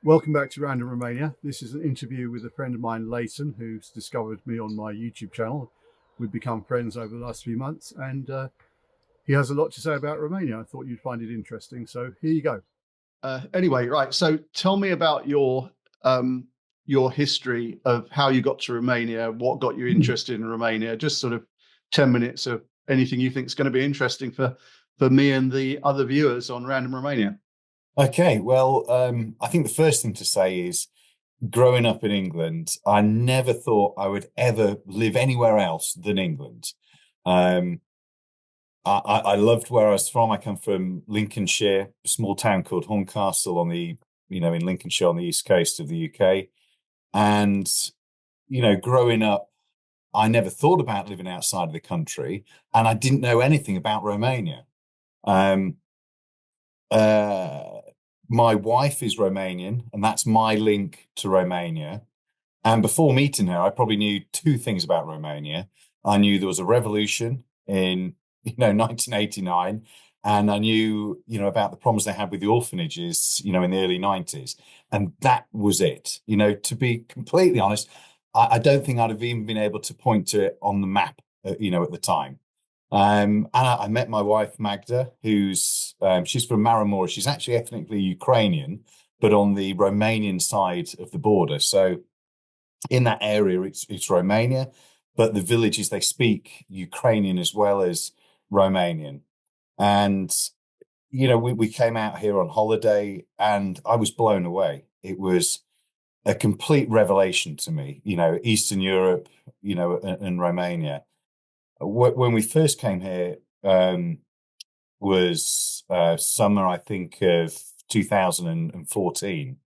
Welcome back to Random Romania. This is an interview with a friend of mine, Leighton, who's discovered me on my YouTube channel. We've become friends over the last few months, and he has a lot to say about Romania. I thought you'd find it interesting, so here you go. Anyway, right. So tell me about your history of how you got to Romania, what got you interested in Romania. Just sort of 10 minutes of anything you think is going to be interesting for me and the other viewers on Random Romania. Okay, well, I think the first thing to say is growing up in England, I never thought I would ever live anywhere else than England. Um, I loved where I was from. I come from Lincolnshire, a small town called Horncastle in Lincolnshire on the east coast of the UK. And, growing up, I never thought about living outside of the country, and I didn't know anything about Romania. Um, uh, my wife is Romanian, and that's my link to Romania. And before meeting her, I probably knew two things about Romania. I knew there was a revolution in, 1989, and I knew, about the problems they had with the orphanages, in the early 90s. And that was it. To be completely honest, I don't think I'd have even been able to point to it on the map, at the time. And I met my wife Magda, who's she's from Maramureș. She's actually ethnically Ukrainian, but on the Romanian side of the border. So in that area, it's Romania, but the villages they speak Ukrainian as well as Romanian. And we came out here on holiday, and I was blown away. It was a complete revelation to me. Eastern Europe, and Romania when we first came here was summer, I think, of 2014.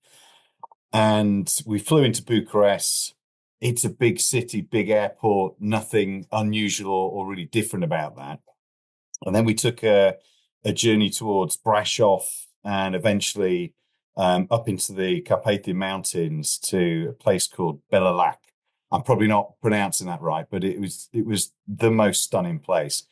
And we flew into Bucharest. It's a big city, big airport, nothing unusual or really different about that. And then we took a journey towards Brasov and eventually up into the Carpathian mountains to a place called Belalac. I'm probably not pronouncing that right, but it was the most stunning place.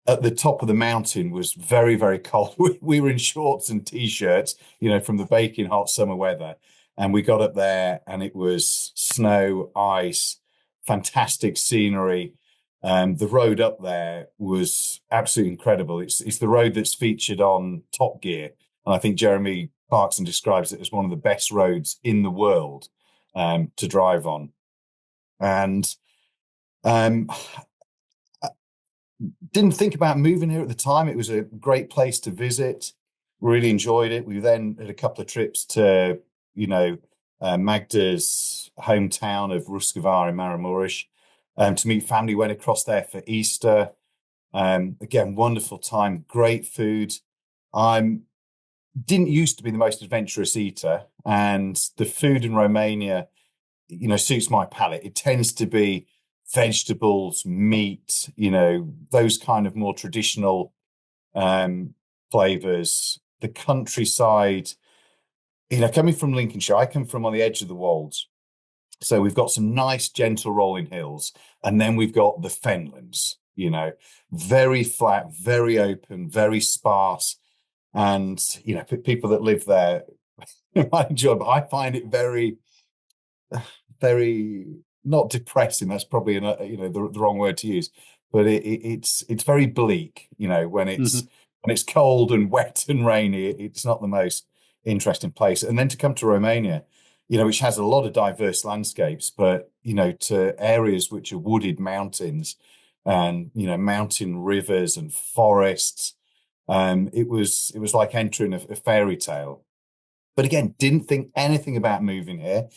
At the top of the mountain was very, very cold. We were in shorts and t-shirts, from the baking hot summer weather. And we got up there and it was snow, ice, fantastic scenery. The road up there was absolutely incredible. It's the road that's featured on Top Gear. And I think Jeremy Clarkson describes it as one of the best roads in the world to drive on. And um, I didn't think about moving here at the time. It was a great place to visit. Really enjoyed it. We then had a couple of trips to, Magda's hometown of Ruskava in Maramureș to meet family. Went across there for Easter. Again, wonderful time, great food. I didn't used to be the most adventurous eater, and the food in Romania suits my palate. It tends to be vegetables, meat, those kind of more traditional flavors. The countryside, coming from Lincolnshire, I come from on the edge of the Wolds. So we've got some nice, gentle rolling hills. And then we've got the fenlands, very flat, very open, very sparse. And, people that live there, I enjoy, but I find it very, very not depressing. That's probably the wrong word to use, but it's very bleak. When it's Mm-hmm. when it's cold and wet and rainy, it's not the most interesting place. And then to come to Romania, which has a lot of diverse landscapes, but to areas which are wooded mountains and mountain rivers and forests. It was like entering a fairy tale. But again, didn't think anything about moving here.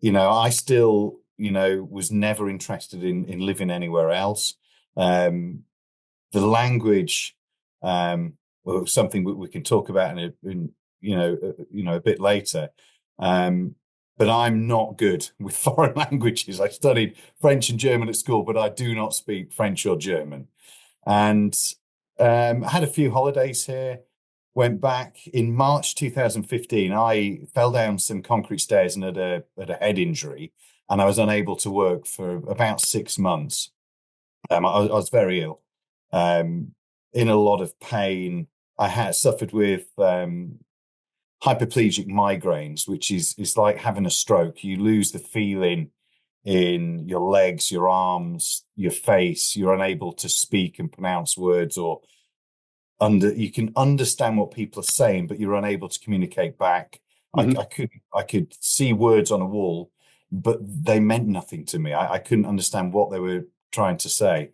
I still, was never interested in living anywhere else. The language, well, something we can talk about a bit later. But I'm not good with foreign languages. I studied French and German at school, but I do not speak French or German. And I had a few holidays here. Went back in March 2015. I fell down some concrete stairs and had a head injury, and I was unable to work for about 6 months. I was very ill, in a lot of pain. I had suffered with hyperplegic migraines, which is like having a stroke. You lose the feeling in your legs, your arms, your face. You're unable to speak and pronounce words, or you can understand what people are saying, but you're unable to communicate back. Mm-hmm. I could see words on a wall, but they meant nothing to me. I couldn't understand what they were trying to say.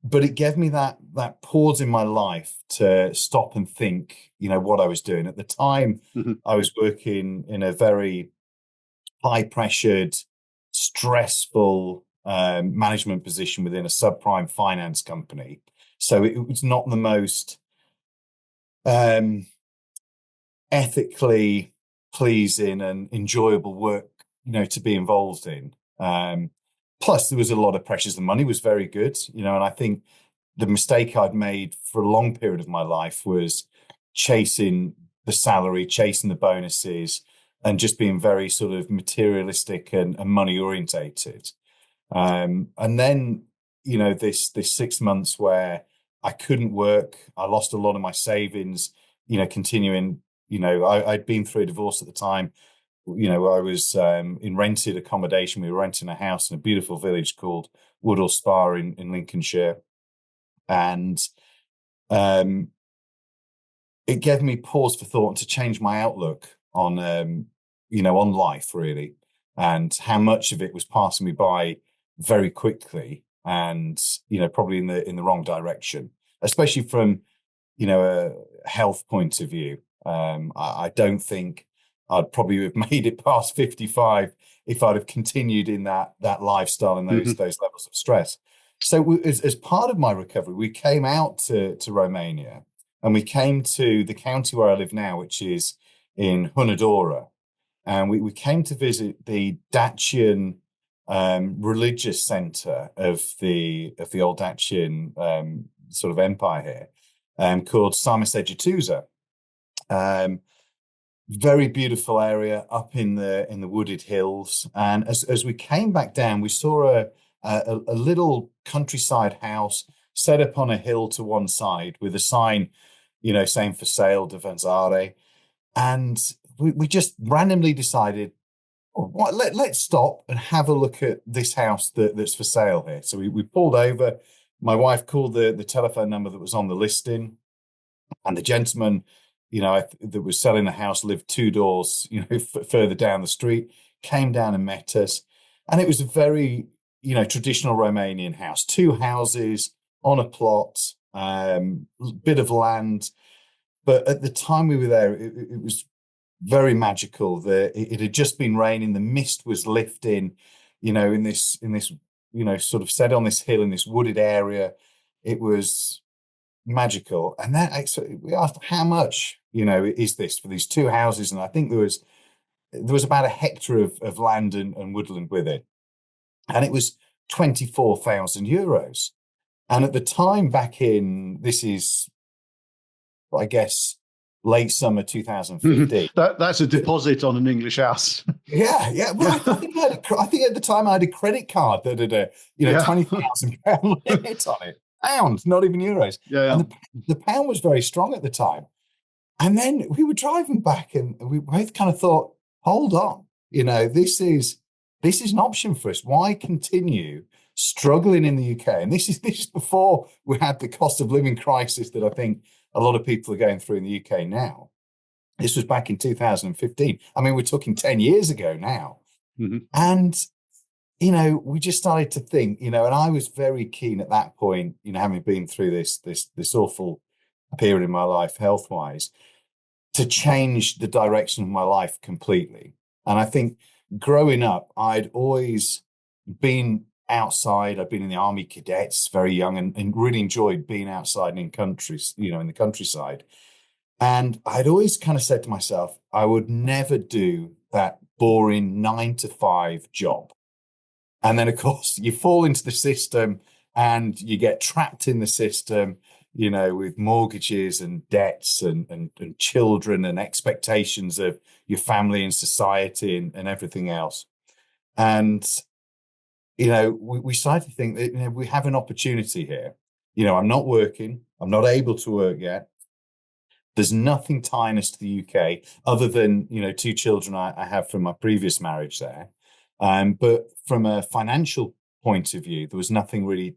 But it gave me that pause in my life to stop and think, what I was doing. At the time, Mm-hmm. I was working in a very high-pressured, stressful management position within a subprime finance company. So it was not the most ethically pleasing and enjoyable work, to be involved in. Plus, there was a lot of pressures. The money was very good, and I think the mistake I'd made for a long period of my life was chasing the salary, chasing the bonuses, and just being very sort of materialistic and money orientated. And then, this 6 months where I couldn't work, I lost a lot of my savings, continuing, I'd been through a divorce at the time. I was in rented accommodation. We were renting a house in a beautiful village called Woodall Spa in Lincolnshire. And it gave me pause for thought and to change my outlook on, on life, really, and how much of it was passing me by very quickly and, probably in the wrong direction, especially from, a health point of view. I don't think I'd probably have made it past 55 if I'd have continued in that lifestyle and those levels of stress. So as part of my recovery, we came out to Romania, and we came to the county where I live now, which is in Hunedoara. And we came to visit the Dacian religious center of the old Dacian sort of empire here, called Samisegituza. Very beautiful area up in the wooded hills. And as we came back down, we saw a little countryside house set up on a hill to one side with a sign, saying for sale, de Vanzare. And we just randomly decided, let's stop and have a look at this house that's for sale here. So we pulled over. My wife called the telephone number that was on the listing, and the gentleman, that was selling the house lived two doors, further down the street, came down and met us. And it was a very, traditional Romanian house, two houses on a plot, bit of land. But at the time we were there, it was very magical. It had just been raining. The mist was lifting, in this, sort of set on this hill in this wooded area. It was magical. And we asked, how much, is this for these two houses? And I think there was about a hectare of land and woodland with it. And it was 24,000 euros. And at the time this is, I guess, late summer 2015. That's a deposit on an English house. Yeah. Well, I think at the time I had a credit card that had a £20,000 limit on it. Pounds, not even euros. Yeah. And the pound was very strong at the time. And then we were driving back, and we both kind of thought, hold on, this is an option for us. Why continue struggling in the UK? And this is before we had the cost of living crisis that I think a lot of people are going through in the UK now. This was back in 2015. I mean, we're talking 10 years ago now. Mm-hmm. And, we just started to think, and I was very keen at that point, having been through this awful period in my life health-wise, to change the direction of my life completely. And I think growing up, I'd always been outside. I'd been in the Army Cadets very young and really enjoyed being outside in countries, in the countryside. And I'd always kind of said to myself, I would never do that boring 9-to-5 job. And then, of course, you fall into the system and you get trapped in the system, with mortgages and debts and children and expectations of your family and society and everything else. And, we started to think that, we have an opportunity here. I'm not working. I'm not able to work yet. There's nothing tying us to the UK other than, 2 children I have from my previous marriage there. But from a financial point of view, there was nothing really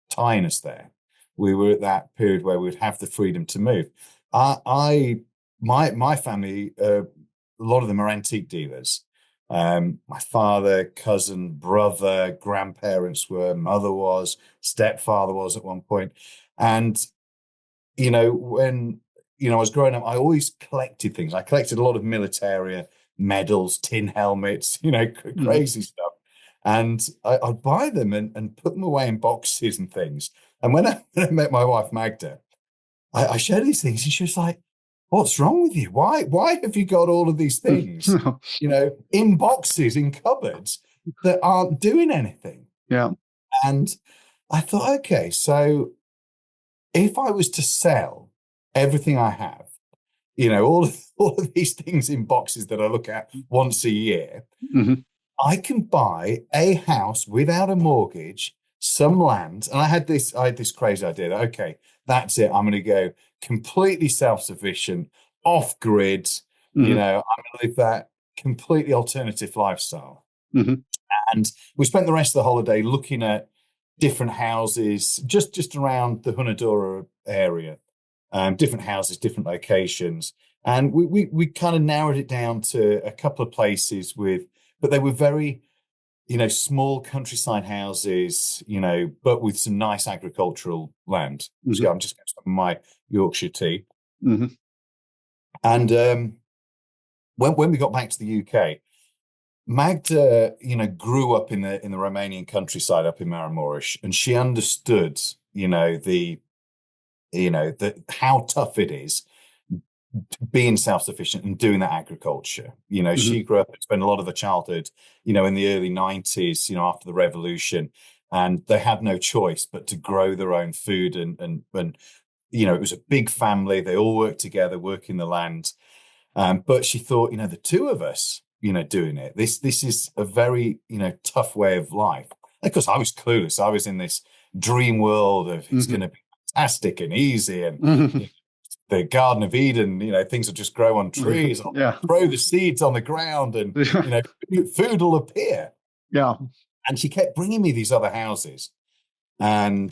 tying us there. We were at that period where we would have the freedom to move. My family, a lot of them are antique dealers. My father, cousin, brother, grandparents were, mother was, stepfather was at one point. And, when, I was growing up, I always collected things. I collected a lot of militaria, medals, tin helmets, crazy stuff. And I'd buy them and put them away in boxes and things. And when I met my wife, Magda, I showed these things and she was like, what's wrong with you? Why have you got all of these things, in boxes, in cupboards that aren't doing anything? Yeah. And I thought, okay, so if I was to sell everything I have, all of these things in boxes that I look at once a year, I can buy a house without a mortgage, some land. And I had this crazy idea that, okay, that's it. I'm going to go completely self-sufficient, off grid. I'm going to live that completely alternative lifestyle. And we spent the rest of the holiday looking at different houses just around the Hunedoara area, different houses, different locations. And we kind of narrowed it down to a couple of places but they were very, small countryside houses, but with some nice agricultural land. So I'm just going to some of my Yorkshire tea. And when we got back to the UK, Magda, grew up in the Romanian countryside up in Maramureș, and she understood, how tough it is being self-sufficient and doing that agriculture. She grew up and spent a lot of her childhood, in the early 90s, after the revolution, and they had no choice but to grow their own food. And it was a big family. They all worked together, working the land. But she thought, the two of us, doing it, this is a very, tough way of life. And of course, I was clueless. I was in this dream world of it's going to be fantastic and easy, and the Garden of Eden, things will just grow on trees. I'll throw the seeds on the ground, and food will appear. Yeah. And she kept bringing me these other houses, and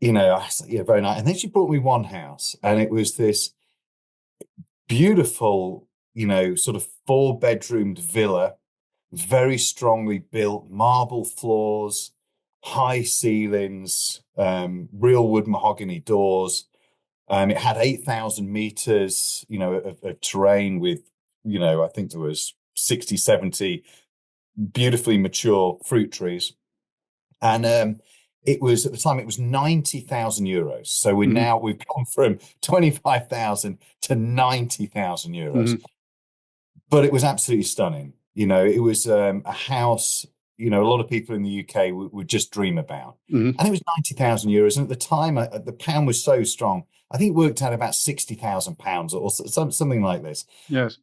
I said, yeah, very nice. And then she brought me one house, and it was this beautiful, sort of 4-bedroomed villa, very strongly built, marble floors, high ceilings, real wood mahogany doors. It had 8,000 meters, of terrain with, I think there was 60, 70 beautifully mature fruit trees. And it was, at the time, it was 90,000 euros. So we've gone from 25,000 to 90,000 euros. But it was absolutely stunning. It was a house, a lot of people in the UK would just dream about. And it was 90,000 euros. And at the time, the pound was so strong, I think it worked out about £60,000 or something like this. Yes.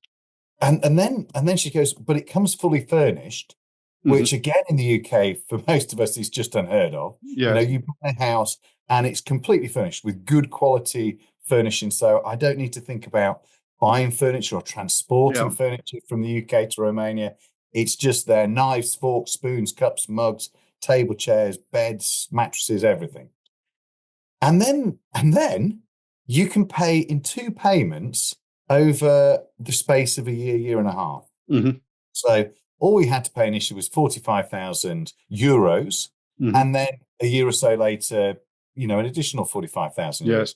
And then she goes, but it comes fully furnished, which again in the UK for most of us is just unheard of. Yes. You buy a house and it's completely furnished with good quality furnishing. So I don't need to think about buying furniture or transporting furniture from the UK to Romania. It's just there: knives, forks, spoons, cups, mugs, table chairs, beds, mattresses, everything. And then you can pay in 2 payments over the space of a year and a half. So all we had to pay initially was 45,000 euros. And then a year or so later, an additional 45,000 euros.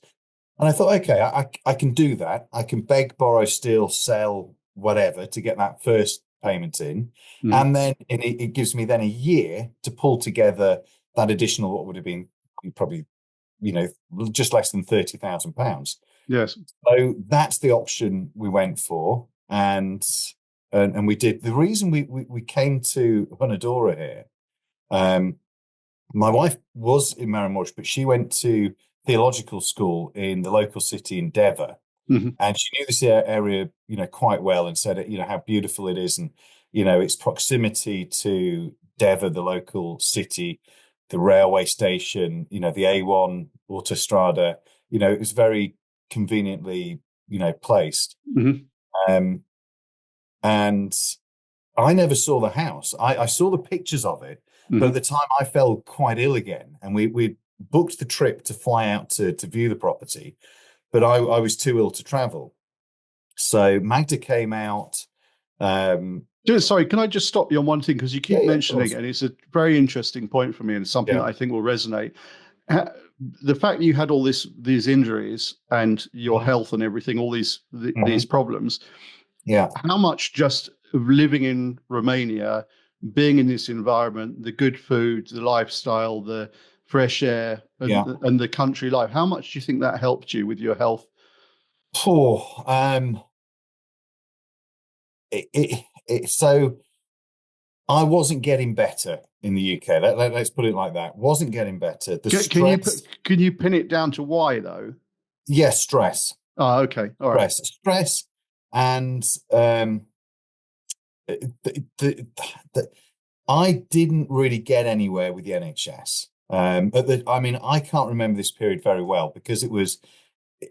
And I thought, okay, I can do that. I can beg, borrow, steal, sell, whatever to get that first payment in. And then it gives me then a year to pull together that additional, what would have been probably, just less than £30,000. Yes. So that's the option we went for. And we did. The reason we came to Hunedoara here, my wife was in Maramureș, but she went to theological school in the local city in Deva. And she knew this area, quite well, and said, how beautiful it is, and, its proximity to Deva, the local city, the railway station, the A1 autostrada, it was very conveniently placed. Mhm. Um, and I never saw the house. I saw the pictures of it, but at Mhm. the time I fell quite ill again, and we booked the trip to fly out to view the property, but I was too ill to travel. So Magda came out. Sorry, can I just stop you on one thing? Because you Yeah, keep yeah, of mentioning it, course. and it's a very interesting point for me, and something that Yeah. I think will resonate. Ha- The fact that you had all these injuries and your health and everything, all these Mhm. problems, Yeah. how much just of living in Romania, being in this environment, the good food, the lifestyle, the fresh air, Yeah. and the country life, how much do you think that helped you with your health? Oh, so I wasn't getting better in the UK. Let's put it like that. Wasn't getting better. The stress, Can you pin it down to why though? yes, stress, Oh, okay, all right. stress, and the, the, I didn't really get anywhere with the NHS. I mean, I can't remember this period very well because it was,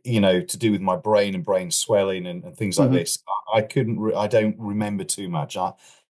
to do with my brain and brain swelling and things like Hmm. this. I don't remember too much.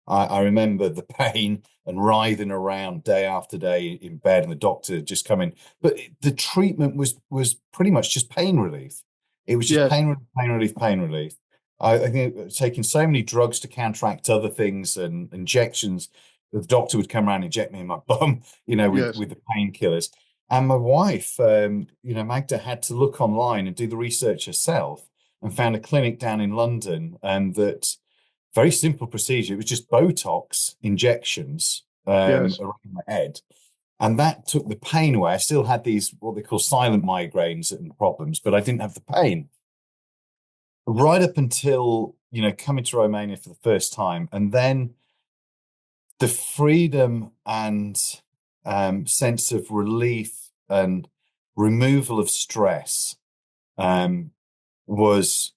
I remember the pain and writhing around day after day in bed and the doctor just coming. But the treatment was pretty much just pain relief. It was just Yes, pain relief, pain relief, pain relief. I think taking so many drugs to counteract other things and injections. The doctor would come around and inject me in my bum, yes, with the painkillers. And my wife, Magda, had to look online and do the research herself and found a clinic down in London, and that very simple procedure. It was just Botox injections yes. around my head. And that took the pain away. I still had these, what they call silent migraines and problems, but I didn't have the pain. Right up until, coming to Romania for the first time. And then the freedom and sense of relief and removal of stress um, was,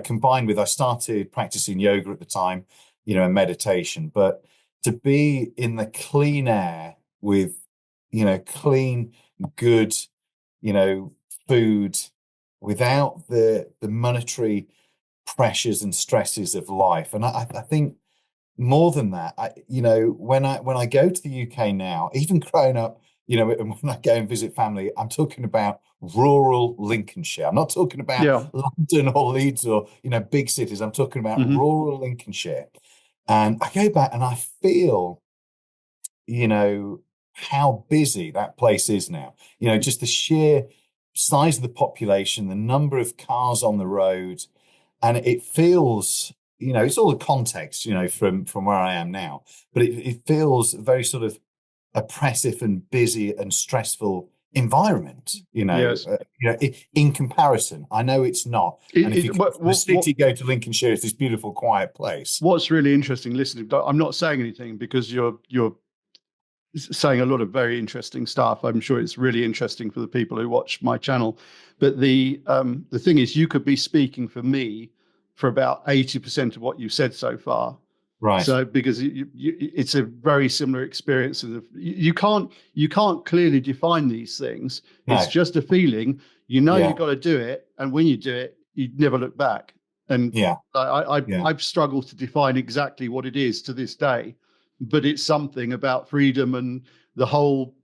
combined with, I started practicing yoga at the time, and meditation, but to be in the clean air with, clean, good, you know, food without the monetary pressures and stresses of life. And I think more than that, when I go to the UK now, even growing up, and when I go and visit family, I'm talking about rural Lincolnshire. I'm not talking about Yeah. London or Leeds or big cities. I'm talking about Hmm. rural Lincolnshire, and I go back and I feel, how busy that place is now. Just the sheer size of the population, the number of cars on the road, and it feels, it's all the context, from where I am now, but it feels very sort of oppressive and busy and stressful environment, Yes. in comparison. I know it's not. And if you come from the What city, go to Lincolnshire, it's this beautiful, quiet place. what's really interesting, listening, I'm not saying anything because you're saying a lot of very interesting stuff. I'm sure it's really interesting for the people who watch my channel. But the thing is, you could be speaking for me for about 80% of what you've said so far. Right. So because it's a very similar experience, and you can't clearly define these things. It's No. just a feeling. You know Yeah. you've got to do it, and when you do it, you never look back. And Yeah. Yeah. I've struggled to define exactly what it is to this day, but it's something about freedom and the whole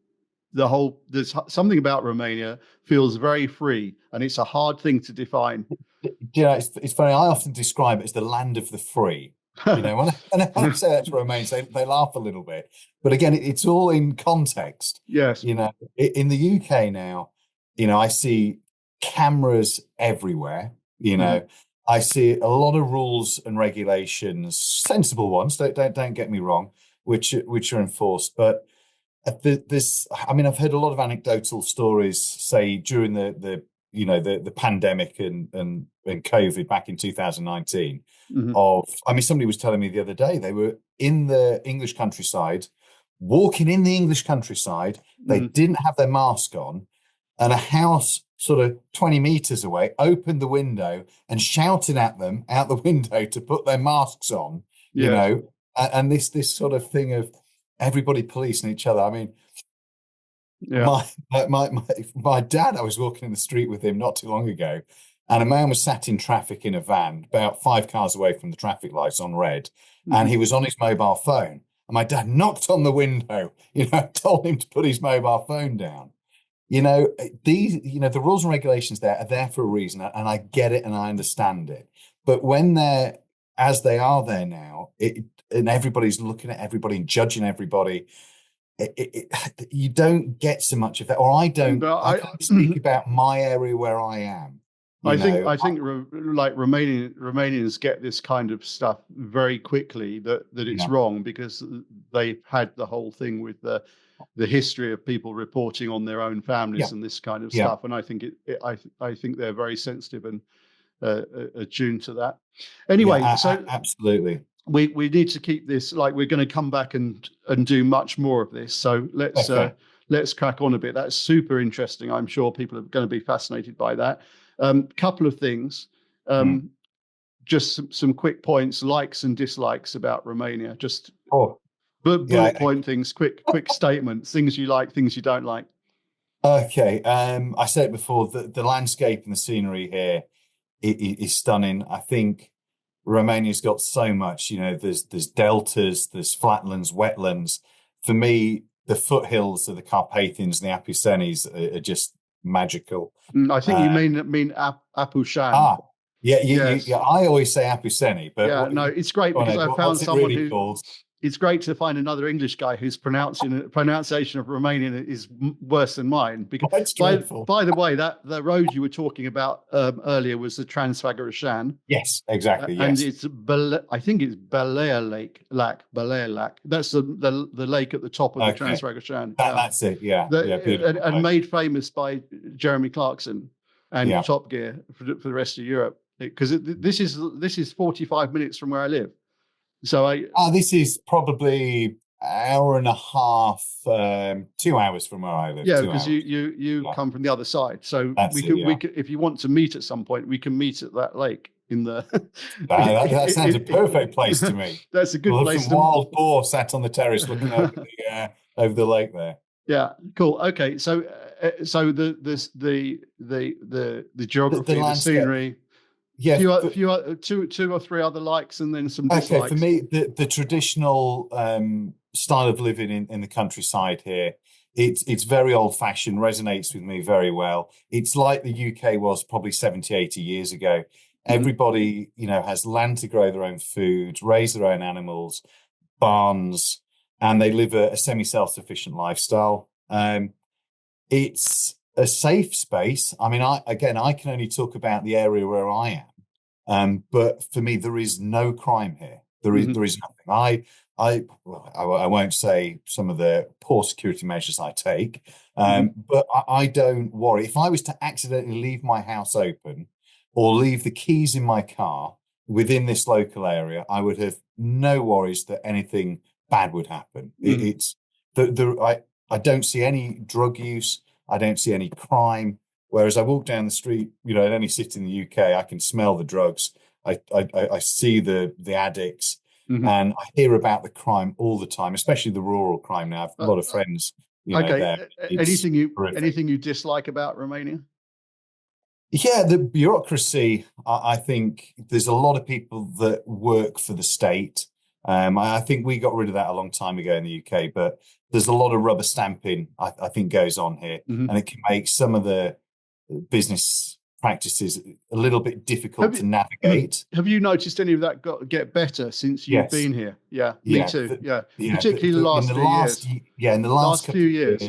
there's something about Romania feels very free, and it's a hard thing to define. It's funny. I often describe it as the land of the free. When I say that to Romanians, they laugh a little bit. But again, it's all in context. Yes. In the UK now, I see cameras everywhere. Hmm. I see a lot of rules and regulations, sensible ones. Don't get me wrong, which are enforced. But I mean, I've heard a lot of anecdotal stories, say during the pandemic and COVID back in 2019. Hmm. I mean, somebody was telling me the other day they were in the English countryside, walking in the English countryside. They Hmm. didn't have their mask on, and a house sort of 20 meters away opened the window and shouted at them out the window to put their masks on. Yes. And this sort of thing of everybody policing each other. I mean, Yeah. my my dad, I was walking in the street with him not too long ago, and a man was sat in traffic in a van about 5 cars away from the traffic lights on red, and he was on his mobile phone. And my dad knocked on the window, told him to put his mobile phone down. The rules and regulations there are there for a reason, and I get it and I understand it. But when they're as they are there now, and everybody's looking at everybody and judging everybody, you don't get so much of that. Or I don't. I can't speak about my area where I am. I think like Romanians get this kind of stuff very quickly that it's wrong, because they've had the whole thing with the history of people reporting on their own families and this kind of stuff. And I think I think they're very sensitive and attuned to that. Anyway, so absolutely, we need to keep this, like, we're going to come back and do much more of this. So let's crack on a bit. That's super interesting. I'm sure people are going to be fascinated by that. Couple of things, just some quick points, likes and dislikes about Romania. Just bullet point things, quick statements, things you like, things you don't like. Okay. I said it before, the landscape and the scenery here is stunning. I think Romania's got so much, there's deltas, there's flatlands, wetlands. For me, the foothills of the Carpathians and the Apusenis are just magical. I think you mean Apushan. Yeah. I always say Apuseni, but it's great because I found someone really called? It's great to find another English guy whose pronunciation of Romanian is worse than mine. Because by the way, the road you were talking about earlier was the Transfăgărășan. Yes, exactly. And it's I think it's Balea Lake. That's the lake at the top of the Transfăgărășan. That's it. Yeah. And made famous by Jeremy Clarkson and Top Gear for the rest of Europe, because this is 45 minutes from where I live. So this is probably hour and a half, 2 hours from where I live. Yeah, because you come from the other side. So we can, if you want to meet at some point, we can meet at that lake in the. that sounds a perfect place to me. That's a good place. Wild boar sat on the terrace looking over the lake there. Yeah, cool. Okay, so the geography, the scenery. Yeah, two or three other likes, and then some dislikes. Okay, for me, the traditional style of living in the countryside here, it's very old-fashioned, resonates with me very well. It's like the UK was probably 70, 80 years ago. Everybody, has land to grow their own food, raise their own animals, barns, and they live a semi-self-sufficient lifestyle. It's a safe space. I mean, I can only talk about the area where I am, but for me, there is no crime here. There is nothing. I won't say some of the poor security measures I take, but I don't worry. If I was to accidentally leave my house open or leave the keys in my car within this local area, I would have no worries that anything bad would happen. I don't see any drug use. I don't see any crime. Whereas I walk down the street, in any city in the UK, I can smell the drugs. I see the addicts, and I hear about the crime all the time, especially the rural crime. Now, I have a lot of friends. There. Anything you dislike about Romania? Yeah, the bureaucracy. I think there's a lot of people that work for the state. I think we got rid of that a long time ago in the UK, but there's a lot of rubber stamping, I think, goes on here, and it can make some of the business practices a little bit difficult to navigate. Have you noticed any of that get better since you've been here? Yeah, me too. Particularly the last few years. Yeah, in the last few years.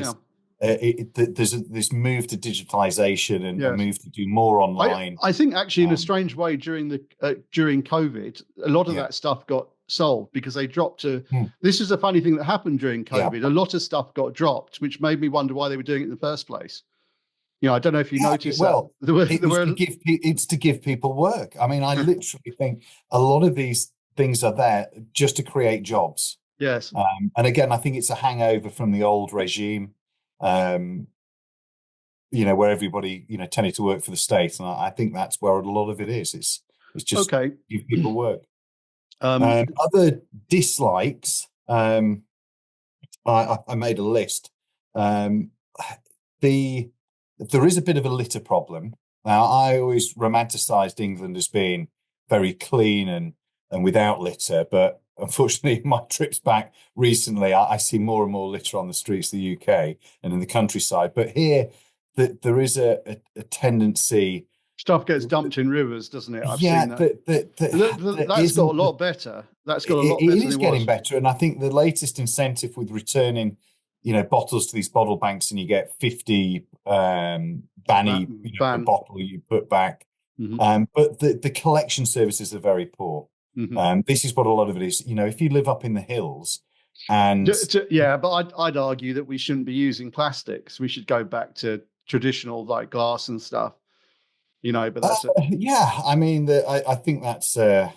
There's this move to digitalization and a move to do more online. I think actually, in a strange way, during COVID, a lot of that stuff got solved because they dropped to. This is a funny thing that happened during COVID. A lot of stuff got dropped, which made me wonder why they were doing it in the first place. I don't know if you noticed. Well, it's to give people work. I mean, I literally think a lot of these things are there just to create jobs. Yes. And again, I think it's a hangover from the old regime. Where everybody, tended to work for the state. And I think that's where a lot of it is. It's just give people work. Other dislikes, I made a list. There is a bit of a litter problem. Now, I always romanticized England as being very clean and without litter, but unfortunately, my trips back recently, I see more and more litter on the streets of the UK and in the countryside. But here, there is a tendency. Stuff gets dumped in rivers, doesn't it? I've Yeah, seen that. there That's got a isn't. lot better. That's got a It lot better than is it getting was. better, and I think the latest incentive with returning, bottles to these bottle banks, and you get 50 banny, per Ban. bottle you put back. Hmm. But the collection services are very poor. Hmm. This is what a lot of it is. If you live up in the hills, and Yeah, but I'd argue that we shouldn't be using plastics. We should go back to traditional like glass and stuff. But that's yeah, I mean, I think that's a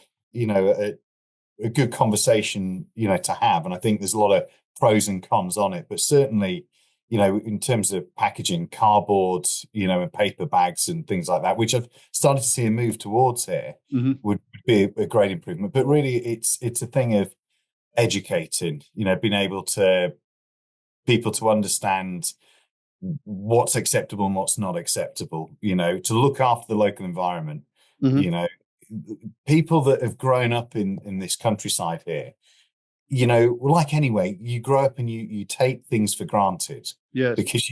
good conversation, to have. And I think there's a lot of pros and cons on it, but certainly, in terms of packaging, cardboard, and paper bags and things like that, which I've started to see a move towards here, hmm would be a great improvement. But really, it's a thing of educating, being able to people to understand what's acceptable and what's not acceptable, to look after the local environment, you hmm know, people that have grown up in this countryside here, like anyway, you grow up and you take things for granted Yes. because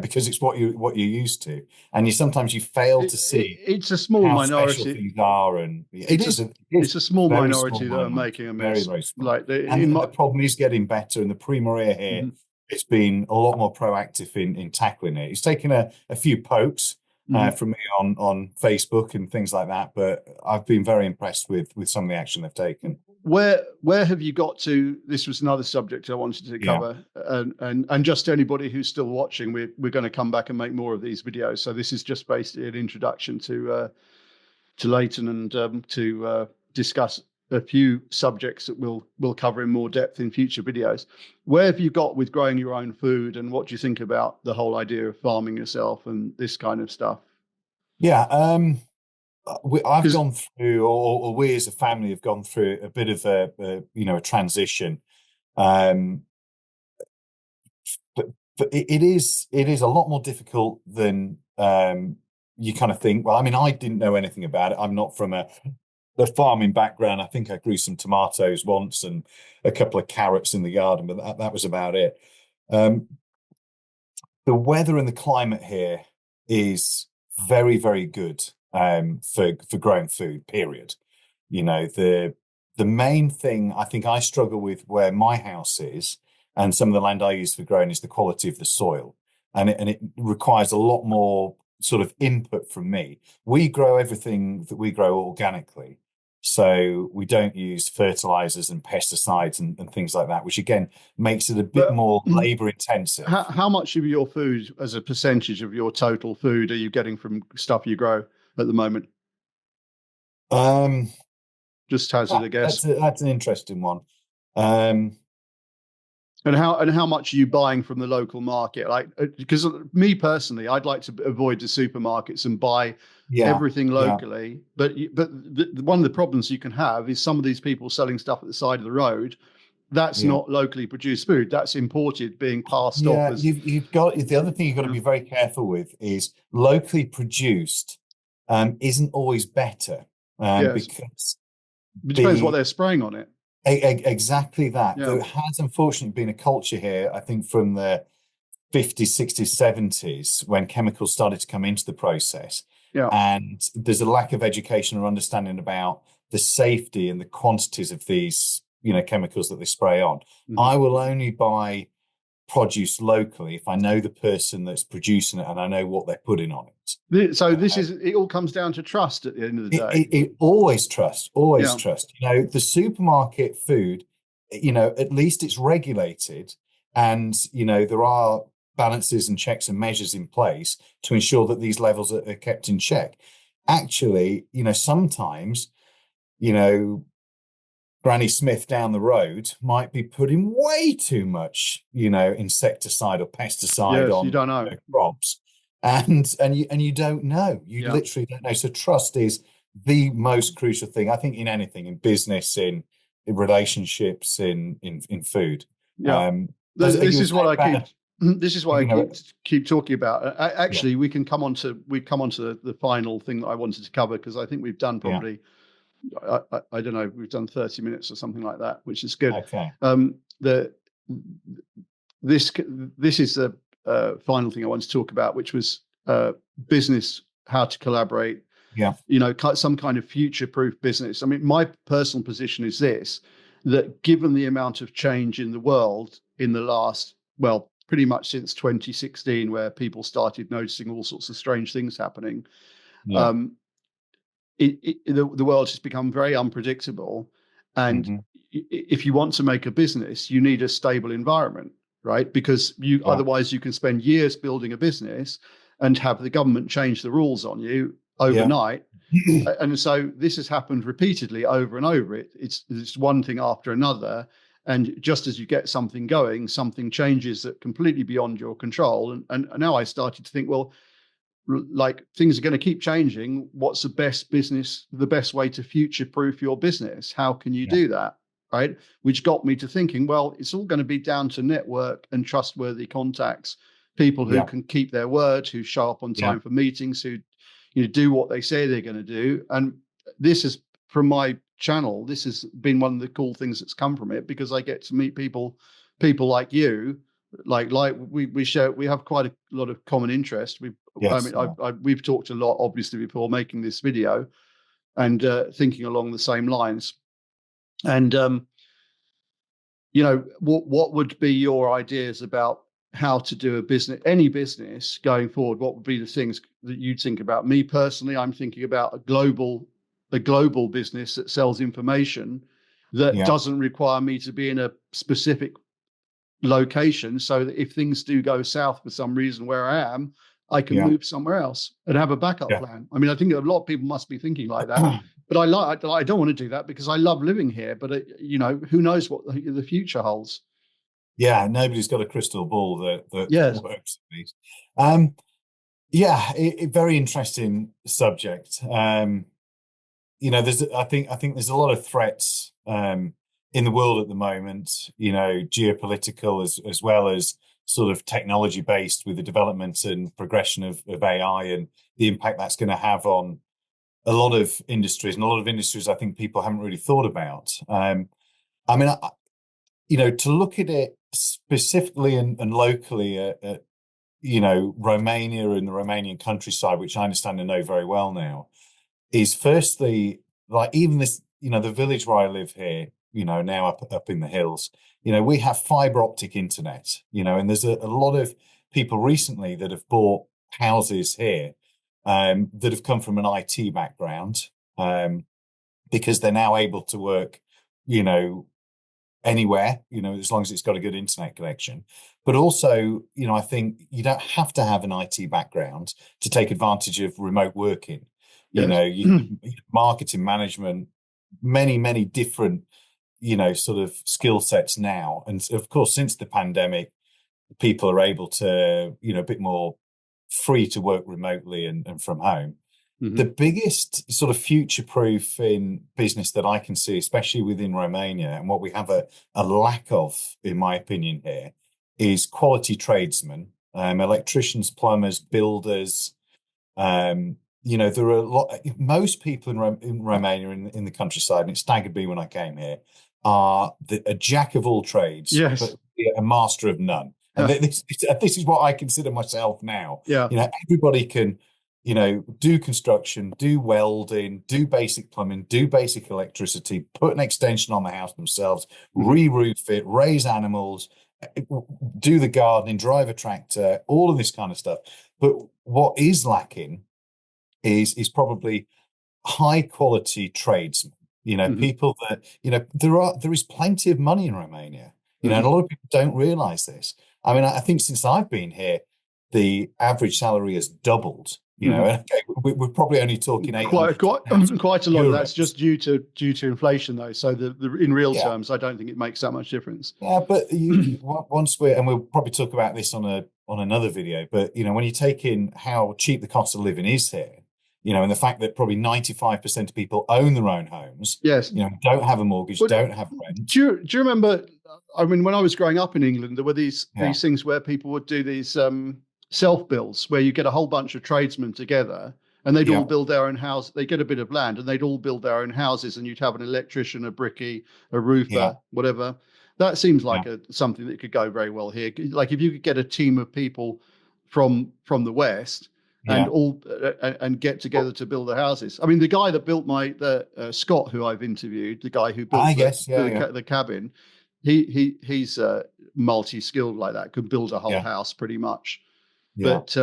because it's what you're used to, and sometimes you fail to see It's a small how special minority. things are, and It's a it is it's a small very small minority that are minority, making a very mess. very small, Like in and my. the problem is getting better. And the Primoria here, Mhm, it's been a lot more proactive in tackling it. It's taken a few pokes mhm. from me on Facebook and things like that, but I've been very impressed with some of the action they've taken. Where have you got to? This was another subject I wanted to Yeah, cover, and just anybody who's still watching, we're going to come back and make more of these videos. So this is just basically an introduction to Leighton and to discuss a few subjects that we'll cover in more depth in future videos. Where have you got with growing your own food, and what do you think about the whole idea of farming yourself and this kind of stuff? yeah. I've Because gone through, or we as a family have gone through a bit of a transition. Um, but it is a lot more difficult than you kind of think. Well, I mean, I didn't know anything about it. I'm not from a farming background. I think I grew some tomatoes once and a couple of carrots in the garden, but that was about it. Um, the weather and the climate here is very, very good for growing food, period. The main thing I think I struggle with where my house is and some of the land I use for growing is the quality of the soil. And it requires a lot more sort of input from me. We grow everything that we grow organically. So we don't use fertilizers and pesticides and things like that, which again makes it a bit but more labor intensive. how much of your food, as a percentage of your total food, are you getting from stuff you grow at the moment? Um, Just hazard a guess. that's an interesting one. Um, And how much are you buying from the local market? Like, because me personally, I'd like to avoid the supermarkets and buy yeah, everything yeah, locally. But one of the problems you can have is some of these people selling stuff at the side of the road. That's yeah, not locally produced food. That's imported, being passed off yeah. as. You've got the other thing you've got to Yeah. be very careful with is locally produced isn't always better Yes, because it depends what the they're spraying on it. exactly that. Yeah, There has unfortunately been a culture here, I think, from the 50s, 60s, 70s when chemicals started to come into the process. yeah. And there's a lack of education or understanding about the safety and the quantities of these, chemicals that they spray on. Mhm. I will only buy produce locally if I know the person that's producing it and I know what they're putting on it. So this is it. All comes down to trust at the end of the It, day. it, it always trust, always Yeah, trust. The supermarket food, at least it's regulated, and there are balances and checks and measures in place to ensure that these levels are kept in check. Actually, sometimes, you know, Granny Smith down the road might be putting way too much, insecticide or pesticide yes. You on don't know. crops, and you don't know. You Yeah, literally don't know. So trust is the most crucial thing, I think, in anything, in business, in relationships, in food. yeah. As you This were is what saying I keep. about this is why You I know, keep talking about. yeah, Actually, we come on to the final thing that I wanted to cover, because I think we've done yeah, probably, I don't know, we've done 30 minutes or something like that, which is good. okay, The this is the final thing I want to talk about, which was business, how to collaborate. yeah, Some kind of future-proof business. I mean, my personal position is this: that given the amount of change in the world in the last, well, pretty much since 2016, where people started noticing all sorts of strange things happening, yeah, um, the world has become very unpredictable. And hmm if you want to make a business, you need a stable environment, right? Because yeah, otherwise you can spend years building a business and have the government change the rules on you yeah, overnight. And so this has happened repeatedly over and over. It's one thing after another. And just as you get something going, something changes that completely beyond your control. And now I started to think, well, like, things are going to keep changing. What's the best way to future proof your business? How can you yeah, do that? Right. Which got me to thinking, well, it's all going to be down to network and trustworthy contacts, people who yeah, can keep their word, who show up on yeah, time for meetings, who, do what they say they're going to do. And this is, from my channel, this has been one of the cool things that's come from it, because I get to meet people like you, like we have quite a lot of common interest. yes, yeah, We've talked a lot, obviously, before making this video, and thinking along the same lines. And what would be your ideas about how to do any business going forward? What would be the things that you'd think about? Me personally, I'm thinking about a global business that sells information that yeah, doesn't require me to be in a specific location, so that if things do go south for some reason where I am, I can yeah, move somewhere else and have a backup yeah. plan. I mean, I think a lot of people must be thinking like that, but I don't want to do that, because I love living here. But who knows what the future holds? Yeah, nobody's got a crystal ball that Yes. works. At least. Um, yeah, very interesting subject. I think there's a lot of threats in the world at the moment. Geopolitical as well as sort of technology based, with the development and progression of AI and the impact that's going to have on a lot of industries, and a lot of industries I think people haven't really thought about. I mean, to look at it specifically and locally at Romania and the Romanian countryside, which I understand and know very well now, is firstly, like, even this, the village where I live here, now up in the hills, we have fiber optic internet, and there's a lot of people recently that have bought houses here that have come from an IT background, because they're now able to work, you know, anywhere, as long as it's got a good internet connection. But also, I think you don't have to have an IT background to take advantage of remote working. Yes. Marketing management, many, many different, sort of skill sets now. And of course, since the pandemic, people are able to, a bit more free to work remotely and from home. The Mhm. biggest sort of future proof in business that I can see, especially within Romania, and what we have a lack of, in my opinion, here, is quality tradesmen, electricians, plumbers, builders. There are a lot. Most people in Romania, in the countryside, and it staggered me when I came here, are a jack of all trades, Yes. but a master of none. And this is what I consider myself now. Yeah. Everybody can, do construction, do welding, do basic plumbing, do basic electricity, put an extension on the house themselves, Mhm. re-roof it, raise animals, do the gardening, drive a tractor, all of this kind of stuff. But what is lacking is probably high quality tradesmen. Mhm. People that there is plenty of money in Romania. And a Mhm. lot of people don't realize this. I mean, I think since I've been here, the average salary has doubled. Mhm. And okay, we're probably only talking Quite, 800 to quite, 1,000 quite a lot of that's euros. just due to inflation, though. So the in real Yeah, terms, I don't think it makes that much difference. yeah, but once we'll probably talk about this on another video. But when you take in how cheap the cost of living is here, and the fact that probably 95% of people own their own homes, Yes. don't have a mortgage, But don't have rent. do you remember? I mean, when I was growing up in England, there were Yeah, these things where people would do these self builds, where you get a whole bunch of tradesmen together, and they'd all yeah, build their own house. They get a bit of land, and they'd all build their own houses, and you'd have an electrician, a brickie, a yeah, roofer, whatever. That seems yeah, like something that could go very well here. Like if you could get a team of people from the West and yeah. all and get together to build the houses. I mean, the guy that built the Scott, who I've interviewed, the guy who built Yes, yeah, yeah, the cabin, he's multi-skilled like that, could build a whole yeah, house pretty much. yeah. But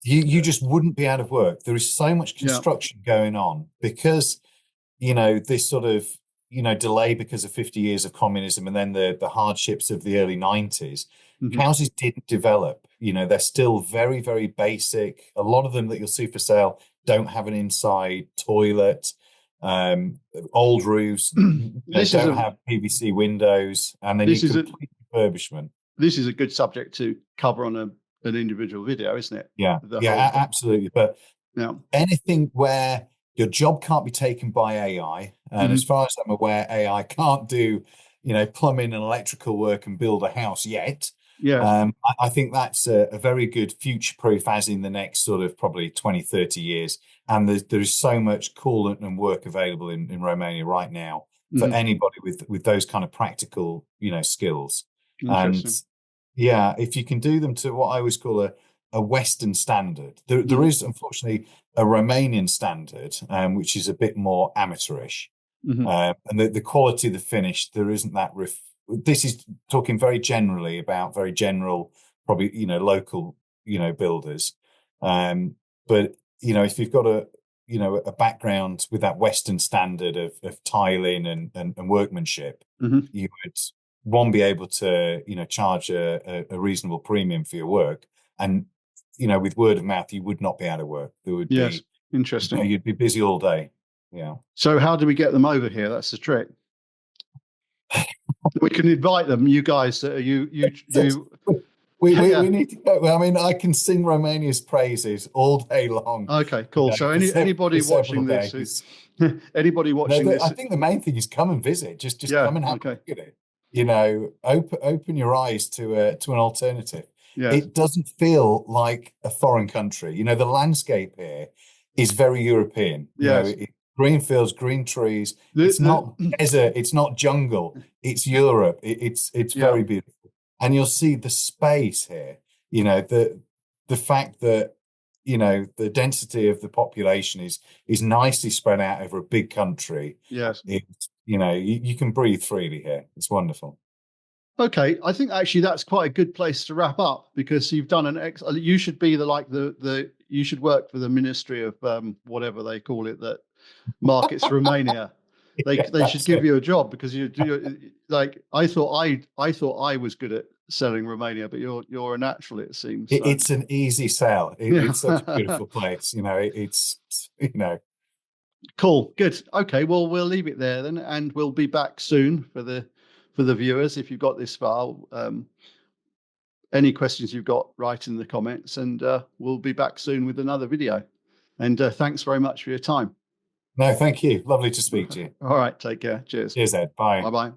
You just wouldn't be out of work. There is so much yeah, construction going on because this sort of delay because of 50 years of communism and then the hardships of the early 90s. hmm Houses didn't develop. They're still very, very basic. A lot of them that you'll see for sale don't have an inside toilet. um, Old roofs, this is don't a have PVC windows, and they this need is a complete refurbishment. this is a good subject to cover on an individual video, isn't it? Yeah, The yeah, whole absolutely. But yeah. anything where your job can't be taken by AI, and as hmm far as I'm aware, AI can't do, plumbing and electrical work and build a house yet. Yes. I think that's a very good future proof as in the next sort of probably 20, 30 years. And there's so much coolant and work available in Romania right now for hmm anybody with those kind of practical, skills. And Interesting. yeah, if you can do them to what I always call a Western standard, there hmm is unfortunately a Romanian standard, which is a bit more amateurish. hmm And the quality of the finish, there isn't that this is talking very generally about very general, probably, local, builders. But, if you've got a background with that Western standard of tiling and workmanship, hmm you would, one, be able to, charge a reasonable premium for your work. And, with word of mouth, you would not be out of work. There would Yes. be, Interesting. you'd be busy all day. Yeah. So how do we get them over here? That's the trick. We can invite them. You guys, you. We Yeah. need to go. I mean, I can sing Romania's praises all day long, Okay. Cool. So for anybody several watching this, days. anybody watching I this, think the main thing is come and visit. Just yeah. come and have a Okay. look at it. Open your eyes to an alternative. Yes. It doesn't feel like a foreign country. The landscape here is very European. Yes. Green fields, green trees. The It's not the desert. It's not jungle. It's Europe. It's yeah. very beautiful. And you'll see the space here, the fact that, the density of the population is nicely spread out over a big country. Yes. You can breathe freely here. It's wonderful. Okay, I think actually that's quite a good place to wrap up because you've done an ex. You should be the you should work for the Ministry of whatever they call it that markets Romania. Yeah, They should that's give it. you a job because you do like I thought I was good at selling Romania, but you're a natural it seems. So It's an easy sell. yeah, It's such a beautiful place. cool, good. Okay, well we'll leave it there then, and we'll be back soon for the viewers if you've got this far. Any questions you've got, write in the comments, and we'll be back soon with another video. And thanks very much for your time. No, thank you. Lovely to speak to you. All right, take care. Cheers. Cheers, Ed. Bye. Bye bye.